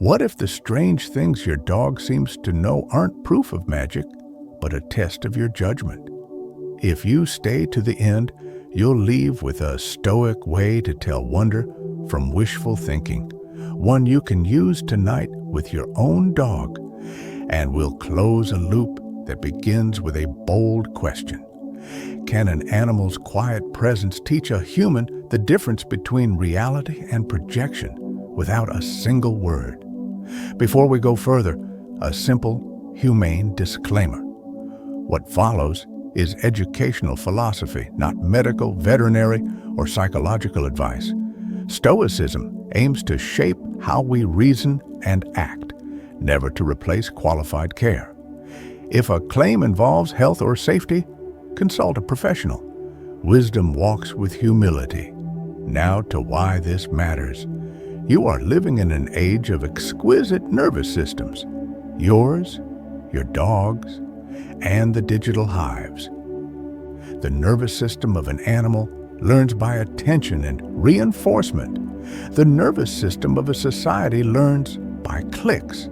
What if the strange things your dog seems to know aren't proof of magic, but a test of your judgment? If you stay to the end, you'll leave with a Stoic way to tell wonder from wishful thinking, one you can use tonight with your own dog. And we'll close a loop that begins with a bold question. Can an animal's quiet presence teach a human the difference between reality and projection without a single word? Before we go further, a simple, humane disclaimer. What follows is educational philosophy, not medical, veterinary, or psychological advice. Stoicism aims to shape how we reason and act, never to replace qualified care. If a claim involves health or safety, consult a professional. Wisdom walks with humility. Now to why this matters. You are living in an age of exquisite nervous systems. Yours, your dog's, and the digital hives. The nervous system of an animal learns by attention and reinforcement. The nervous system of a society learns by clicks.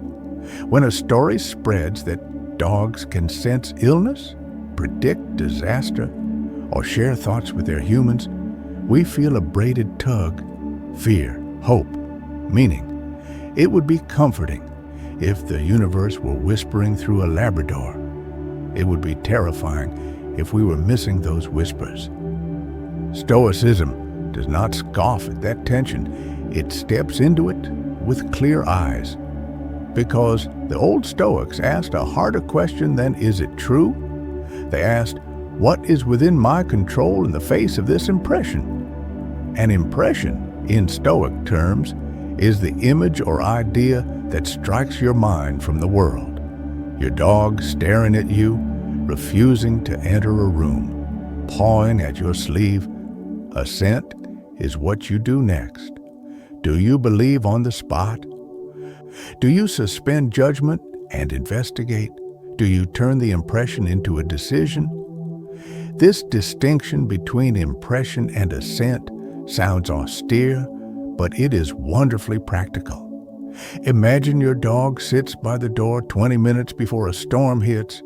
When a story spreads that dogs can sense illness, predict disaster, or share thoughts with their humans, we feel a braided tug, fear, hope, meaning. It would be comforting if the universe were whispering through a Labrador. It would be terrifying if we were missing those whispers. Stoicism does not scoff at that tension. It steps into it with clear eyes. Because the old Stoics asked a harder question than is it true? They asked, what is within my control in the face of this impression? An impression, in Stoic terms, is the image or idea that strikes your mind from the world. Your dog staring at you, refusing to enter a room, pawing at your sleeve. Assent is what you do next. Do you believe on the spot? Do you suspend judgment and investigate? Do you turn the impression into a decision? This distinction between impression and assent sounds austere, but it is wonderfully practical. Imagine your dog sits by the door 20 minutes before a storm hits.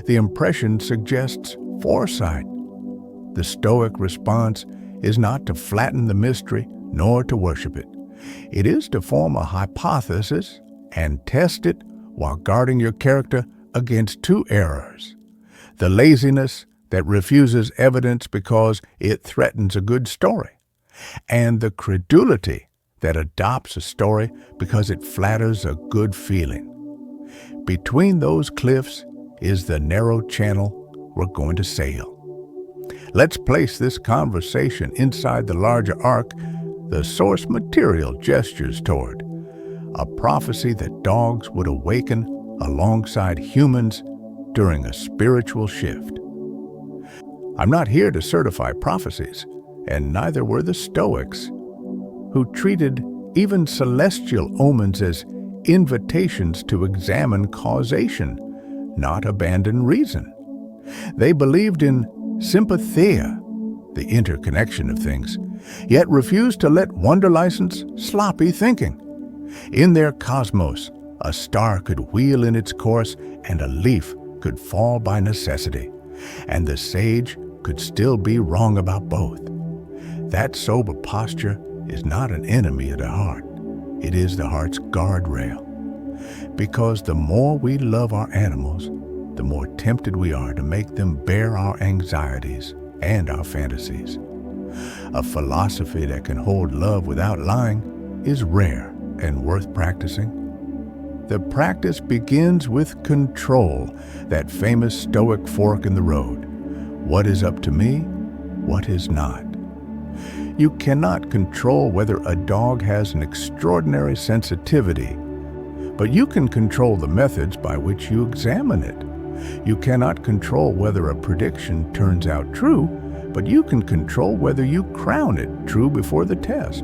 The impression suggests foresight. The Stoic response is not to flatten the mystery nor to worship it. It is to form a hypothesis and test it while guarding your character against two errors: the laziness that refuses evidence because it threatens a good story, and the credulity that adopts a story because it flatters a good feeling. Between those cliffs is the narrow channel we're going to sail. Let's place this conversation inside the larger arc the source material gestures toward, a prophecy that dogs would awaken alongside humans during a spiritual shift. I'm not here to certify prophecies, and neither were the Stoics, who treated even celestial omens as invitations to examine causation, not abandon reason. They believed in sympathia, the interconnection of things, yet refused to let wonder license sloppy thinking. In their cosmos, a star could wheel in its course and a leaf could fall by necessity, and the sage could still be wrong about both. That sober posture is not an enemy of the heart. It is the heart's guardrail. Because the more we love our animals, the more tempted we are to make them bear our anxieties and our fantasies. A philosophy that can hold love without lying is rare and worth practicing. The practice begins with control, that famous Stoic fork in the road. What is up to me? What is not? You cannot control whether a dog has an extraordinary sensitivity, but you can control the methods by which you examine it. You cannot control whether a prediction turns out true, but you can control whether you crown it true before the test.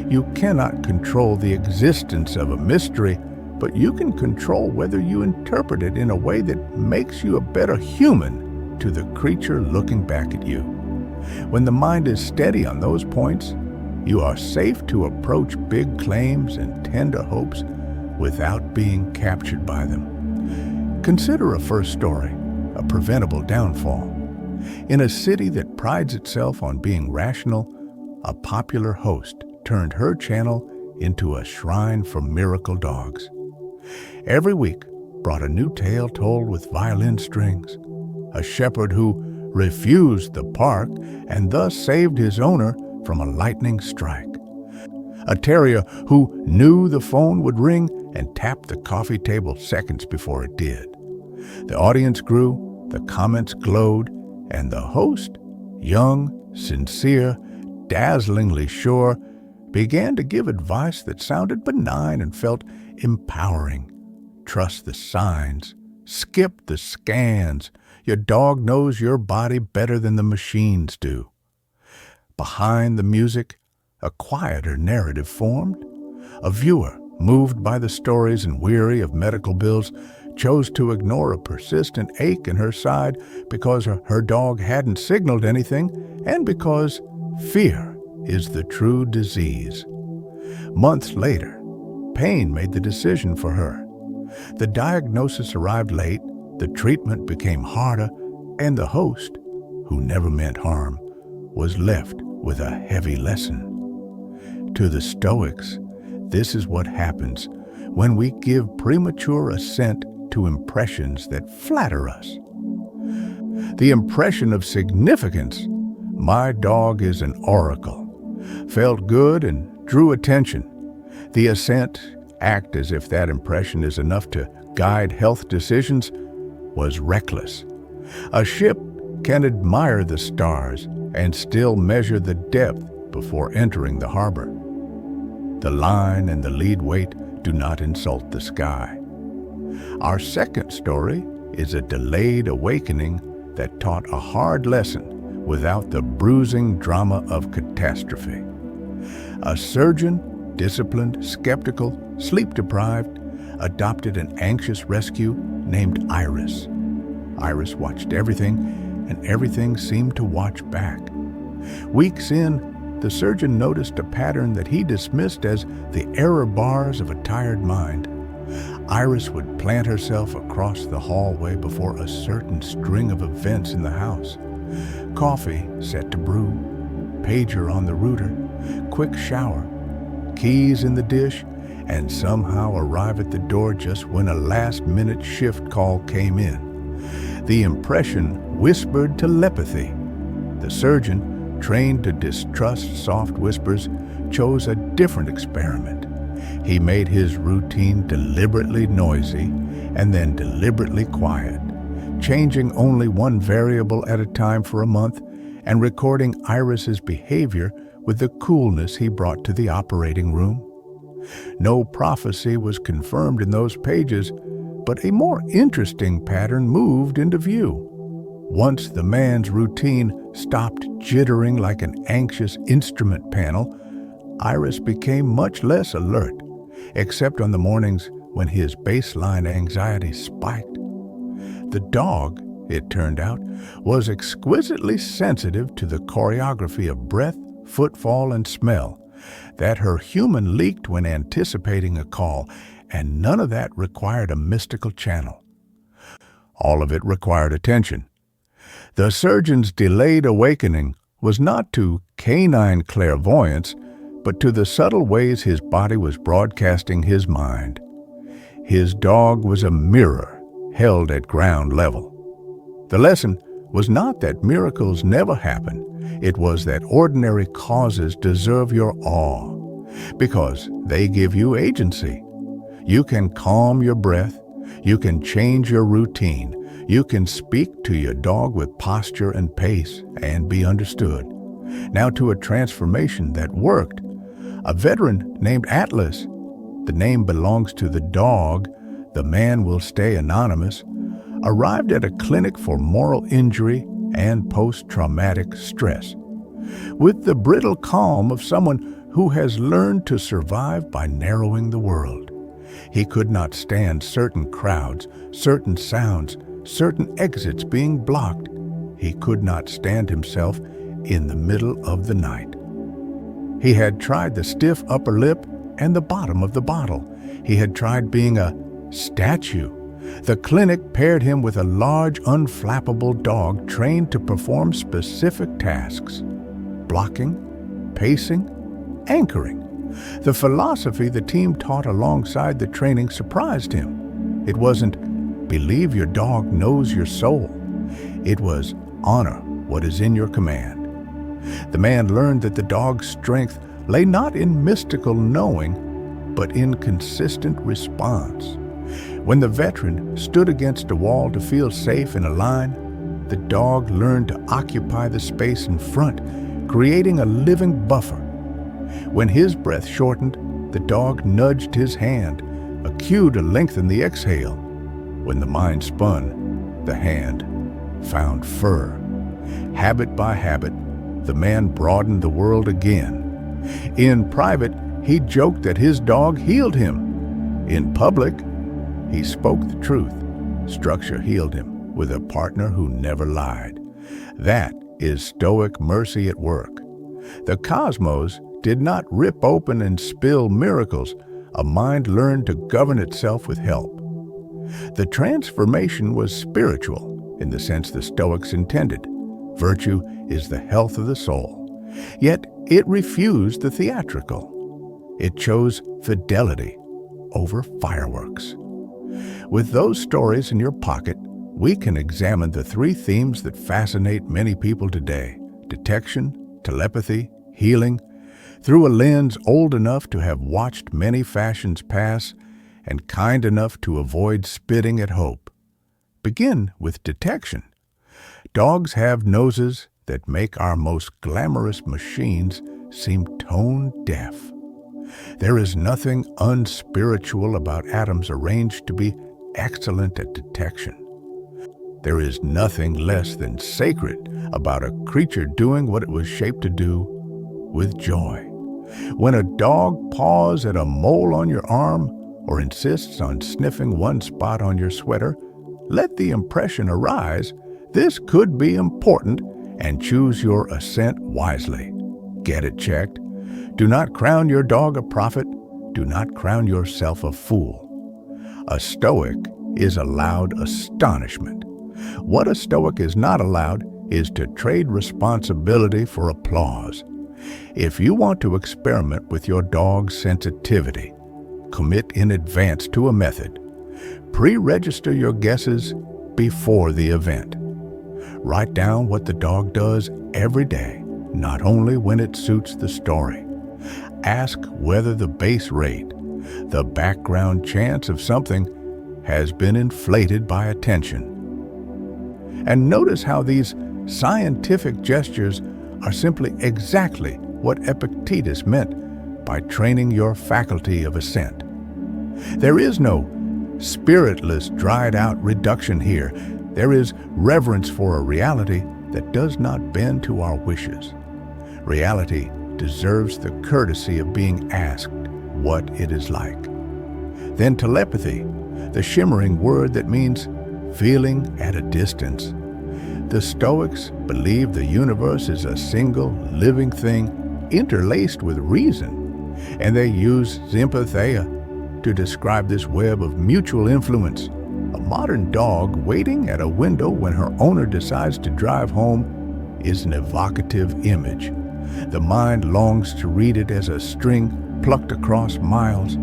You cannot control the existence of a mystery, but you can control whether you interpret it in a way that makes you a better human to the creature looking back at you. When the mind is steady on those points, you are safe to approach big claims and tender hopes without being captured by them. Consider a first story, a preventable downfall. In a city that prides itself on being rational, a popular host turned her channel into a shrine for miracle dogs. Every week brought a new tale told with violin strings. A shepherd who refused the park and thus saved his owner from a lightning strike. A terrier who knew the phone would ring and tapped the coffee table seconds before it did. The audience grew, the comments glowed, and the host, young, sincere, dazzlingly sure, began to give advice that sounded benign and felt empowering. Trust the signs. Skip the scans. Your dog knows your body better than the machines do. Behind the music, a quieter narrative formed. A viewer, moved by the stories and weary of medical bills, chose to ignore a persistent ache in her side because her dog hadn't signaled anything and because fear is the true disease. Months later, pain made the decision for her. The diagnosis arrived late, the treatment became harder, and the host, who never meant harm, was left with a heavy lesson. To the Stoics, this is what happens when we give premature assent to impressions that flatter us. The impression of significance, my dog is an oracle, felt good and drew attention. The assent, act as if that impression is enough to guide health decisions, was reckless. A ship can admire the stars and still measure the depth before entering the harbor. The line and the lead weight do not insult the sky. Our second story is a delayed awakening that taught a hard lesson without the bruising drama of catastrophe. A surgeon, disciplined, skeptical, sleep-deprived, adopted an anxious rescue named Iris. Iris watched everything, and everything seemed to watch back. Weeks in, the surgeon noticed a pattern that he dismissed as the error bars of a tired mind. Iris would plant herself across the hallway before a certain string of events in the house. Coffee set to brew, pager on the router, quick shower, keys in the dish, and somehow arrive at the door just when a last-minute shift call came in. The impression whispered telepathy. The surgeon, trained to distrust soft whispers, chose a different experiment. He made his routine deliberately noisy and then deliberately quiet, changing only one variable at a time for a month and recording Iris's behavior with the coolness he brought to the operating room. No prophecy was confirmed in those pages, but a more interesting pattern moved into view. Once the man's routine stopped jittering like an anxious instrument panel, Iris became much less alert, except on the mornings when his baseline anxiety spiked. The dog, it turned out, was exquisitely sensitive to the choreography of breath, footfall, and smell that her human leaked when anticipating a call, and none of that required a mystical channel. All of it required attention. The surgeon's delayed awakening was not to canine clairvoyance, but to the subtle ways his body was broadcasting his mind. His dog was a mirror held at ground level. The lesson was not that miracles never happen. It was that ordinary causes deserve your awe, because they give you agency. You can calm your breath. You can change your routine. You can speak to your dog with posture and pace and be understood. Now to a transformation that worked. A veteran named Atlas, the name belongs to the dog, the man will stay anonymous, arrived at a clinic for moral injury and post-traumatic stress. With the brittle calm of someone who has learned to survive by narrowing the world. He could not stand certain crowds, certain sounds, certain exits being blocked. He could not stand himself in the middle of the night. He had tried the stiff upper lip and the bottom of the bottle. He had tried being a statue. The clinic paired him with a large, unflappable dog trained to perform specific tasks: blocking, pacing, anchoring. The philosophy the team taught alongside the training surprised him. It wasn't, "Believe your dog knows your soul." It was, "Honor what is in your command." The man learned that the dog's strength lay not in mystical knowing, but in consistent response. When the veteran stood against a wall to feel safe in a line, the dog learned to occupy the space in front, creating a living buffer. When his breath shortened, the dog nudged his hand, a cue to lengthen the exhale. When the mind spun, the hand found fur. Habit by habit, the man broadened the world again. In private, he joked that his dog healed him. In public, he spoke the truth. Structure healed him with a partner who never lied. That is Stoic mercy at work. The cosmos did not rip open and spill miracles. A mind learned to govern itself with help. The transformation was spiritual in the sense the Stoics intended. Virtue is the health of the soul. Yet it refused the theatrical. It chose fidelity over fireworks. With those stories in your pocket, we can examine the three themes that fascinate many people today: detection, telepathy, healing, through a lens old enough to have watched many fashions pass and kind enough to avoid spitting at hope. Begin with detection. Dogs have noses that make our most glamorous machines seem tone deaf. There is nothing unspiritual about atoms arranged to be excellent at detection. There is nothing less than sacred about a creature doing what it was shaped to do with joy. When a dog paws at a mole on your arm or insists on sniffing one spot on your sweater, let the impression arise, this could be important, and choose your assent wisely. Get it checked. Do not crown your dog a prophet. Do not crown yourself a fool. A Stoic is allowed astonishment. What a Stoic is not allowed is to trade responsibility for applause. If you want to experiment with your dog's sensitivity, commit in advance to a method. Pre-register your guesses before the event. Write down what the dog does every day, not only when it suits the story. Ask whether the base rate, the background chance of something, has been inflated by attention. And notice how these scientific gestures are simply exactly what Epictetus meant by training your faculty of assent. There is no spiritless, dried-out reduction here. There is reverence for a reality that does not bend to our wishes. Reality deserves the courtesy of being asked what it is like. Then telepathy, the shimmering word that means feeling at a distance. The Stoics believe the universe is a single, living thing interlaced with reason, and they use sympatheia to describe this web of mutual influence. A modern dog waiting at a window when her owner decides to drive home is an evocative image. The mind longs to read it as a string plucked across miles.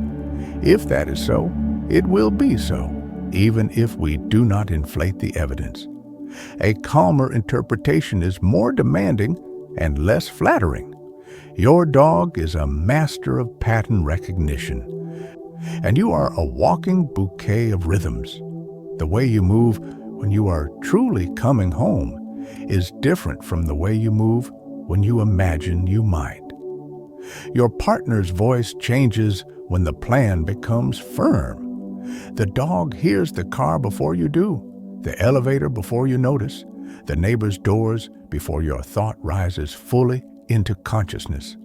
If that is so, it will be so, even if we do not inflate the evidence. A calmer interpretation is more demanding and less flattering. Your dog is a master of pattern recognition, and you are a walking bouquet of rhythms. The way you move when you are truly coming home is different from the way you move when you imagine you might. Your partner's voice changes when the plan becomes firm. The dog hears the car before you do, the elevator before you notice, the neighbor's doors before your thought rises fully into consciousness.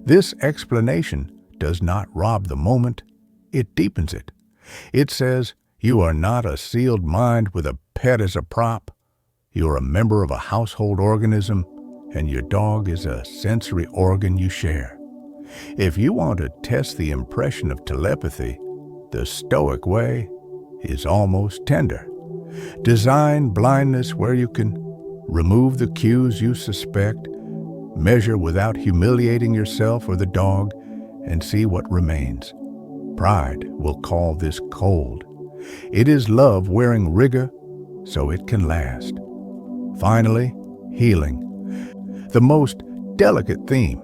This explanation does not rob the moment, it deepens it. It says, you are not a sealed mind with a pet as a prop. You are a member of a household organism, and your dog is a sensory organ you share. If you want to test the impression of telepathy, The Stoic way is almost tender. Design blindness where you can, remove the cues you suspect, measure without humiliating yourself or the dog, and see what remains. Pride will call this cold. It is love wearing rigor so it can last. Finally, healing. The most delicate theme.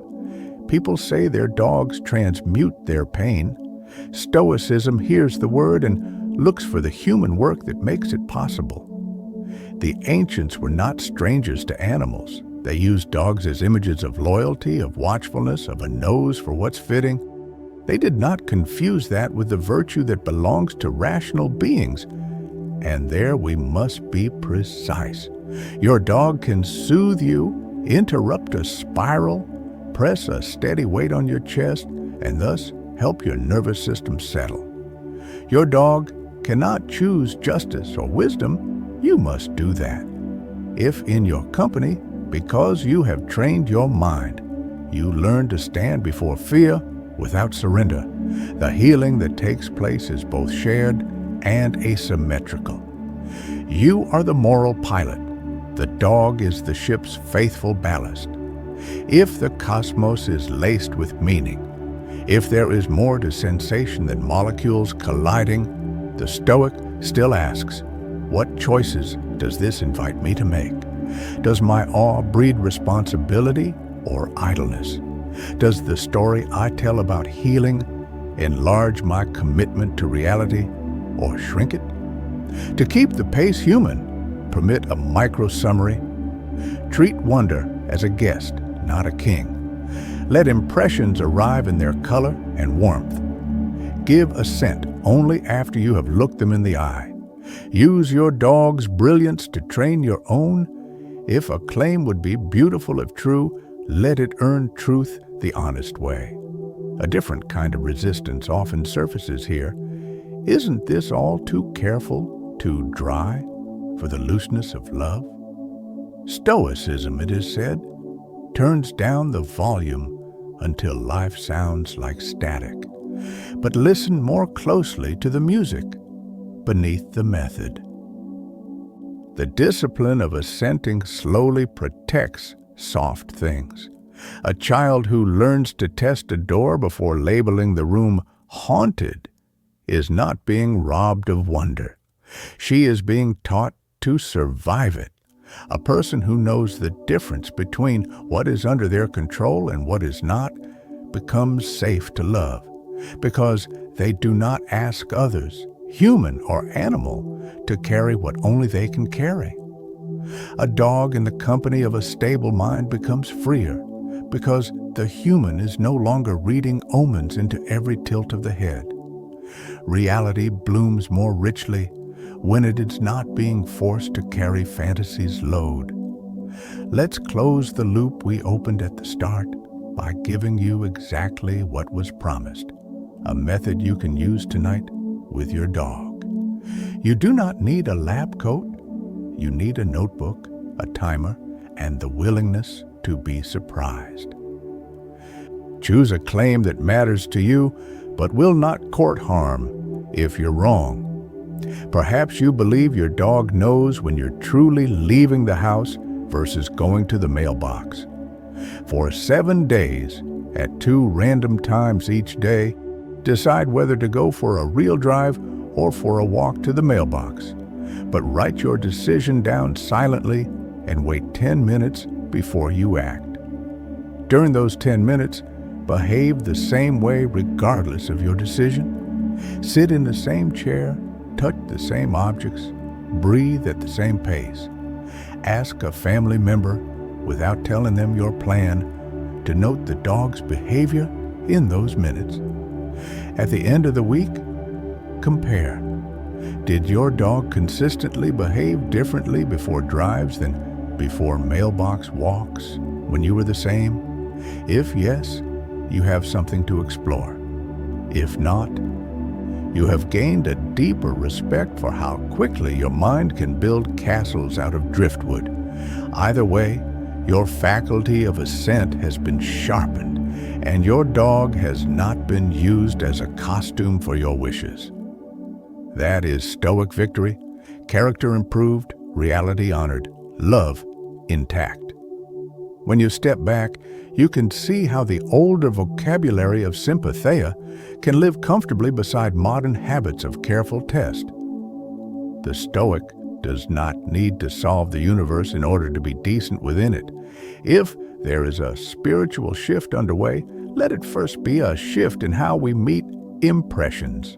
People say their dogs transmute their pain. Stoicism hears the word and looks for the human work that makes it possible. The ancients were not strangers to animals. They used dogs as images of loyalty, of watchfulness, of a nose for what's fitting. They did not confuse that with the virtue that belongs to rational beings. And there we must be precise. Your dog can soothe you, interrupt a spiral, press a steady weight on your chest, and thus help your nervous system settle. Your dog cannot choose justice or wisdom. You must do that. If in your company, because you have trained your mind, you learn to stand before fear without surrender, the healing that takes place is both shared and asymmetrical. You are the moral pilot. The dog is the ship's faithful ballast. If the cosmos is laced with meaning, if there is more to sensation than molecules colliding, the Stoic still asks, what choices does this invite me to make? Does my awe breed responsibility or idleness? Does the story I tell about healing enlarge my commitment to reality or shrink it? To keep the pace human, permit a micro-summary. Treat wonder as a guest, not a king. Let impressions arrive in their color and warmth. Give assent only after you have looked them in the eye. Use your dog's brilliance to train your own. If a claim would be beautiful if true, let it earn truth the honest way. A different kind of resistance often surfaces here. Isn't this all too careful, too dry for the looseness of love? Stoicism, it is said, turns down the volume until life sounds like static. But listen more closely to the music beneath the method. The discipline of assenting slowly protects soft things. A child who learns to test a door before labeling the room haunted is not being robbed of wonder. She is being taught to survive it. A person who knows the difference between what is under their control and what is not becomes safe to love, because they do not ask others, human or animal, to carry what only they can carry. A dog in the company of a stable mind becomes freer, because the human is no longer reading omens into every tilt of the head. Reality blooms more richly when it is not being forced to carry fantasy's load. Let's close the loop we opened at the start by giving you exactly what was promised, a method you can use tonight with your dog. You do not need a lab coat. You need a notebook, a timer, and the willingness to be surprised. Choose a claim that matters to you, but will not court harm if you're wrong. Perhaps you believe your dog knows when you're truly leaving the house versus going to the mailbox. For 7 days, at 2 random times each day, decide whether to go for a real drive or for a walk to the mailbox. But write your decision down silently and wait 10 minutes before you act. During those 10 minutes, behave the same way regardless of your decision. Sit in the same chair, touch the same objects, breathe at the same pace. Ask a family member, without telling them your plan, to note the dog's behavior in those minutes. At the end of the week, compare. Did your dog consistently behave differently before drives than before mailbox walks when you were the same? If yes, you have something to explore. If not, you have gained a deeper respect for how quickly your mind can build castles out of driftwood. Either way, your faculty of assent has been sharpened, and your dog has not been used as a costume for your wishes. That is Stoic victory, character improved, reality honored, love intact. When you step back, you can see how the older vocabulary of sympatheia can live comfortably beside modern habits of careful test. The Stoic does not need to solve the universe in order to be decent within it. If there is a spiritual shift underway, let it first be a shift in how we meet impressions.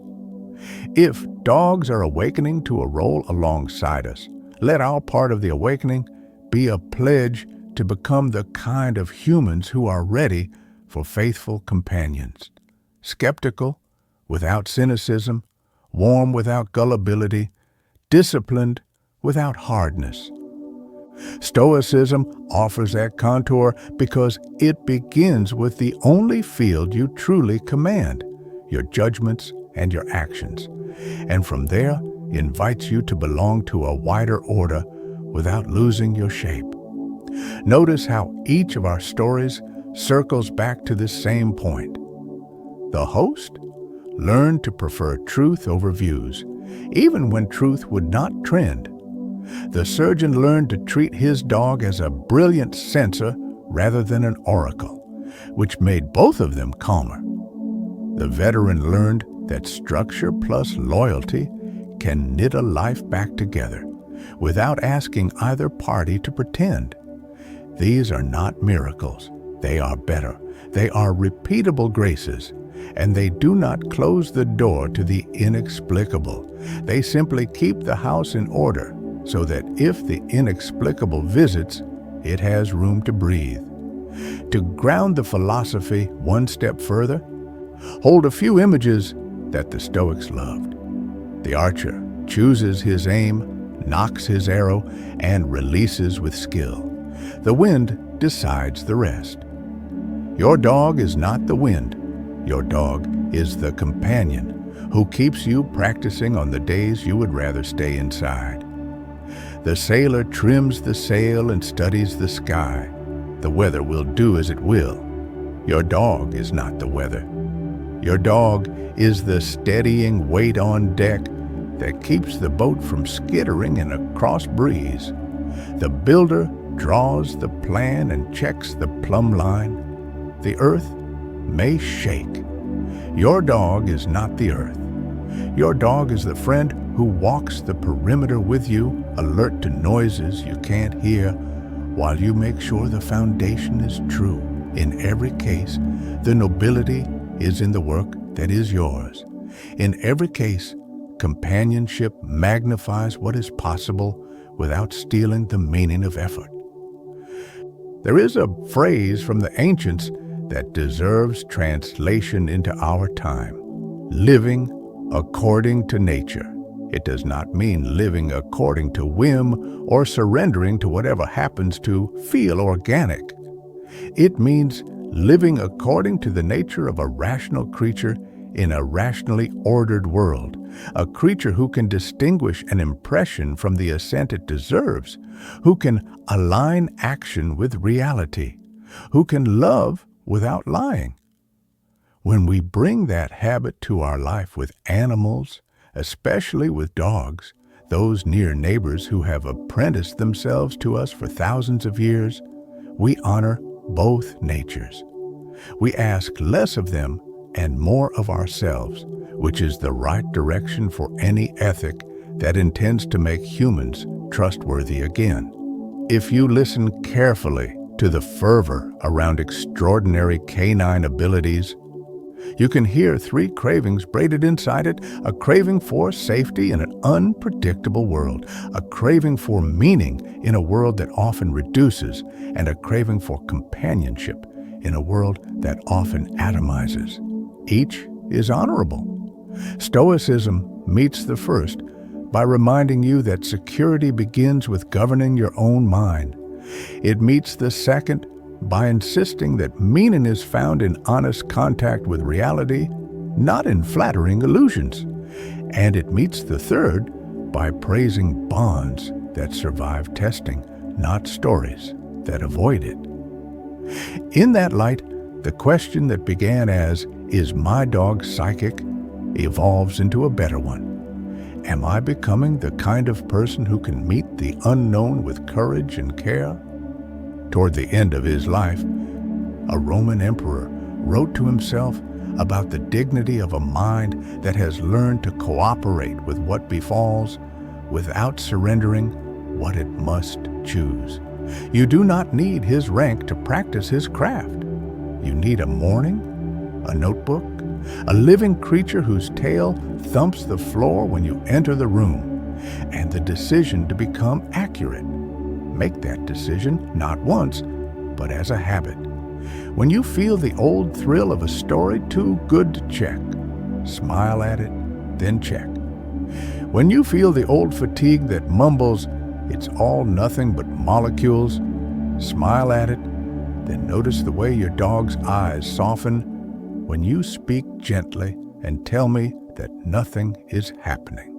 If dogs are awakening to a role alongside us, let our part of the awakening be a pledge to become the kind of humans who are ready for faithful companions, skeptical without cynicism, warm without gullibility, disciplined without hardness. Stoicism offers that contour because it begins with the only field you truly command, your judgments and your actions, and from there invites you to belong to a wider order without losing your shape. Notice how each of our stories circles back to this same point. The host learned to prefer truth over views, even when truth would not trend. The surgeon learned to treat his dog as a brilliant censor rather than an oracle, which made both of them calmer. The veteran learned that structure plus loyalty can knit a life back together without asking either party to pretend. These are not miracles. They are better. They are repeatable graces, and they do not close the door to the inexplicable. They simply keep the house in order so that if the inexplicable visits, it has room to breathe. To ground the philosophy one step further, hold a few images that the Stoics loved. The archer chooses his aim, nocks his arrow, and releases with skill. The wind decides the rest. Your dog is not the wind. Your dog is the companion who keeps you practicing on the days you would rather stay inside. The sailor trims the sail and studies the sky. The weather will do as it will. Your dog is not the weather. Your dog is the steadying weight on deck that keeps the boat from skittering in a cross breeze. The builder draws the plan and checks the plumb line. The earth may shake. Your dog is not the earth. Your dog is the friend who walks the perimeter with you, alert to noises you can't hear, while you make sure the foundation is true. In every case, the nobility is in the work that is yours. In every case, companionship magnifies what is possible without stealing the meaning of effort. There is a phrase from the ancients that deserves translation into our time: living according to nature. It does not mean living according to whim or surrendering to whatever happens to feel organic. It means living according to the nature of a rational creature in a rationally ordered world, a creature who can distinguish an impression from the assent it deserves, who can align action with reality, who can love without lying. When we bring that habit to our life with animals, especially with dogs, those near neighbors who have apprenticed themselves to us for thousands of years, we honor both natures. We ask less of them and more of ourselves, which is the right direction for any ethic that intends to make humans trustworthy again. If you listen carefully to the fervor around extraordinary canine abilities, you can hear three cravings braided inside it: a craving for safety in an unpredictable world, a craving for meaning in a world that often reduces, and a craving for companionship in a world that often atomizes. Each is honorable. Stoicism meets the first by reminding you that security begins with governing your own mind. It meets the second by insisting that meaning is found in honest contact with reality, not in flattering illusions. And it meets the third by praising bonds that survive testing, not stories that avoid it. In that light, the question that began as, "Is my dog psychic?" evolves into a better one. Am I becoming the kind of person who can meet the unknown with courage and care? Toward the end of his life, a Roman emperor wrote to himself about the dignity of a mind that has learned to cooperate with what befalls without surrendering what it must choose. You do not need his rank to practice his craft. You need a morning, a notebook, a living creature whose tail thumps the floor when you enter the room, and the decision to become accurate. Make that decision not once, but as a habit. When you feel the old thrill of a story too good to check, smile at it, then check. When you feel the old fatigue that mumbles, "It's all nothing but molecules," smile at it, then notice the way your dog's eyes soften when you speak gently and tell me that nothing is happening.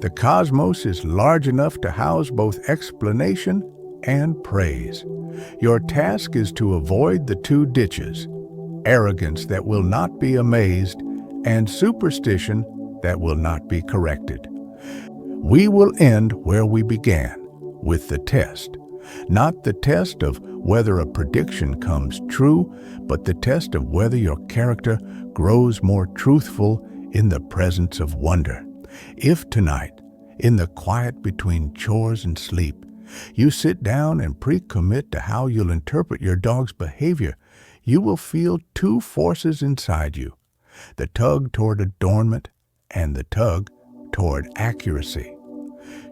The cosmos is large enough to house both explanation and praise. Your task is to avoid the two ditches, arrogance that will not be amazed and superstition that will not be corrected. We will end where we began, with the test. Not the test of whether a prediction comes true, but the test of whether your character grows more truthful in the presence of wonder. If tonight, in the quiet between chores and sleep, you sit down and pre-commit to how you'll interpret your dog's behavior, you will feel two forces inside you, the tug toward adornment and the tug toward accuracy.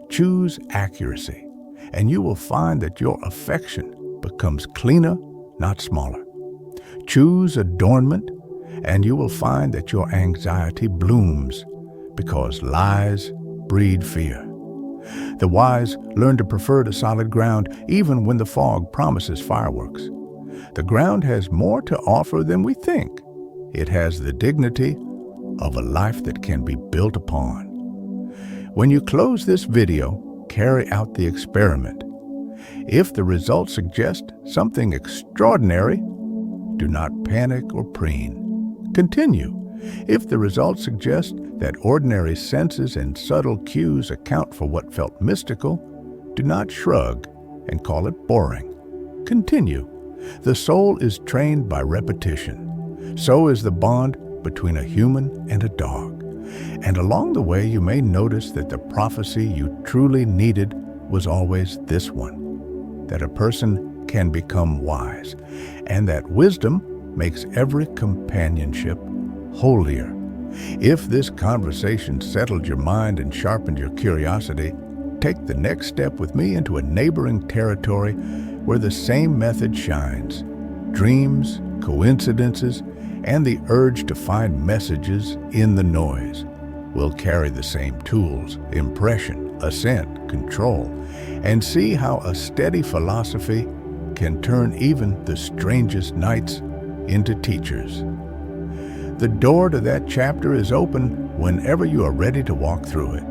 Choose accuracy, and you will find that your affection becomes cleaner, not smaller. Choose adornment, and you will find that your anxiety blooms, because lies breed fear. The wise learn to prefer to solid ground even when the fog promises fireworks. The ground has more to offer than we think. It has the dignity of a life that can be built upon. When you close this video, carry out the experiment. If the results suggest something extraordinary, do not panic or preen. Continue. If the results suggest that ordinary senses and subtle cues account for what felt mystical, do not shrug and call it boring. Continue. The soul is trained by repetition. So is the bond between a human and a dog. And along the way, you may notice that the prophecy you truly needed was always this one, that a person can become wise, and that wisdom makes every companionship holier. If this conversation settled your mind and sharpened your curiosity, take the next step with me into a neighboring territory where the same method shines. Dreams, coincidences, and the urge to find messages in the noise will carry the same tools: impression, assent, control, and see how a steady philosophy can turn even the strangest nights into teachers. The door to that chapter is open whenever you are ready to walk through it.